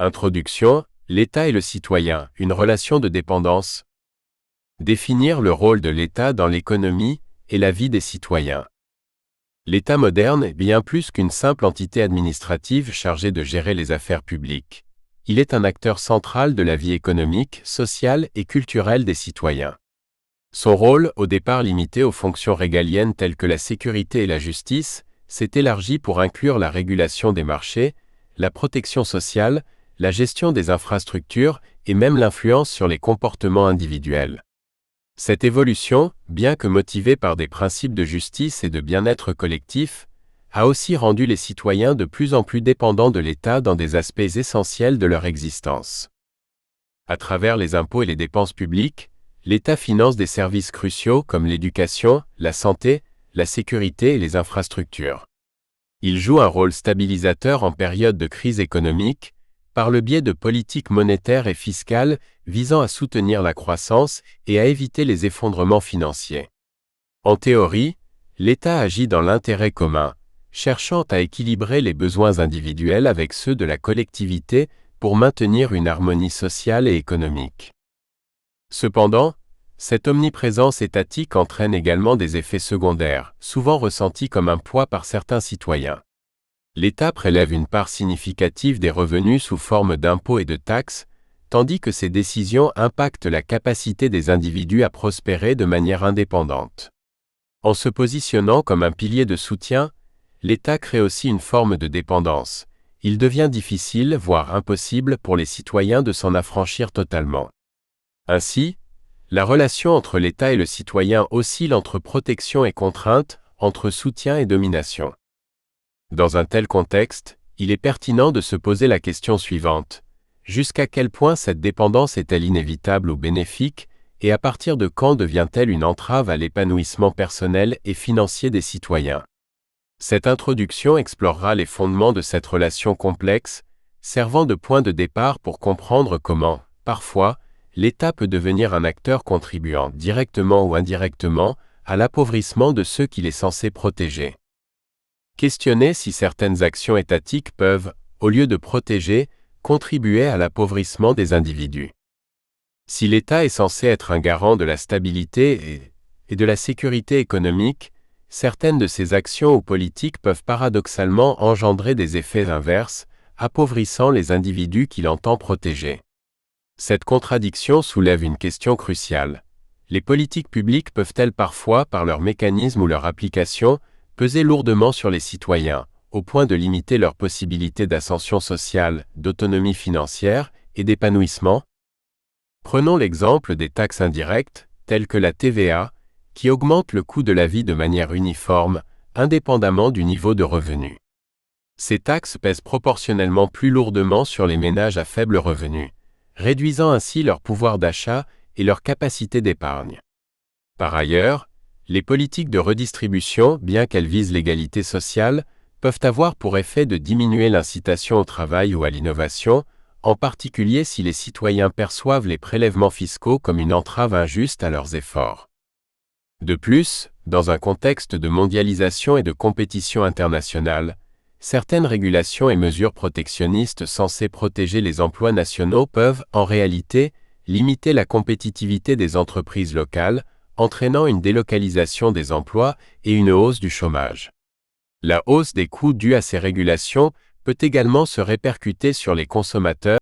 Introduction, l'État et le citoyen, une relation de dépendance. Définir le rôle de l'État dans l'économie et la vie des citoyens. L'État moderne est bien plus qu'une simple entité administrative chargée de gérer les affaires publiques. Il est un acteur central de la vie économique, sociale et culturelle des citoyens. Son rôle, au départ limité aux fonctions régaliennes telles que la sécurité et la justice, s'est élargi pour inclure la régulation des marchés, la protection sociale, la gestion des infrastructures et même l'influence sur les comportements individuels. Cette évolution, bien que motivée par des principes de justice et de bien-être collectif, a aussi rendu les citoyens de plus en plus dépendants de l'État dans des aspects essentiels de leur existence. À travers les impôts et les dépenses publiques, l'État finance des services cruciaux comme l'éducation, la santé, la sécurité et les infrastructures. Il joue un rôle stabilisateur en période de crise économique, par le biais de politiques monétaires et fiscales visant à soutenir la croissance et à éviter les effondrements financiers. En théorie, l'État agit dans l'intérêt commun, cherchant à équilibrer les besoins individuels avec ceux de la collectivité pour maintenir une harmonie sociale et économique. Cependant, cette omniprésence étatique entraîne également des effets secondaires, souvent ressentis comme un poids par certains citoyens. L'État prélève une part significative des revenus sous forme d'impôts et de taxes, tandis que ces décisions impactent la capacité des individus à prospérer de manière indépendante. En se positionnant comme un pilier de soutien, l'État crée aussi une forme de dépendance. Il devient difficile, voire impossible pour les citoyens de s'en affranchir totalement. Ainsi, la relation entre l'État et le citoyen oscille entre protection et contrainte, entre soutien et domination. Dans un tel contexte, il est pertinent de se poser la question suivante. Jusqu'à quel point cette dépendance est-elle inévitable ou bénéfique, et à partir de quand devient-elle une entrave à l'épanouissement personnel et financier des citoyens? Cette introduction explorera les fondements de cette relation complexe, servant de point de départ pour comprendre comment, parfois, l'État peut devenir un acteur contribuant directement ou indirectement à l'appauvrissement de ceux qu'il est censé protéger. Questionner si certaines actions étatiques peuvent, au lieu de protéger, contribuer à l'appauvrissement des individus. Si l'État est censé être un garant de la stabilité et de la sécurité économique, certaines de ses actions ou politiques peuvent paradoxalement engendrer des effets inverses, appauvrissant les individus qu'il entend protéger. Cette contradiction soulève une question cruciale. Les politiques publiques peuvent-elles parfois, par leurs mécanismes ou leur application, peser lourdement sur les citoyens, au point de limiter leurs possibilités d'ascension sociale, d'autonomie financière et d'épanouissement? Prenons l'exemple des taxes indirectes, telles que la TVA, qui augmentent le coût de la vie de manière uniforme, indépendamment du niveau de revenu. Ces taxes pèsent proportionnellement plus lourdement sur les ménages à faible revenu, réduisant ainsi leur pouvoir d'achat et leur capacité d'épargne. Par ailleurs, les politiques de redistribution, bien qu'elles visent l'égalité sociale, peuvent avoir pour effet de diminuer l'incitation au travail ou à l'innovation, en particulier si les citoyens perçoivent les prélèvements fiscaux comme une entrave injuste à leurs efforts. De plus, dans un contexte de mondialisation et de compétition internationale, certaines régulations et mesures protectionnistes censées protéger les emplois nationaux peuvent, en réalité, limiter la compétitivité des entreprises locales, entraînant une délocalisation des emplois et une hausse du chômage. La hausse des coûts dus à ces régulations peut également se répercuter sur les consommateurs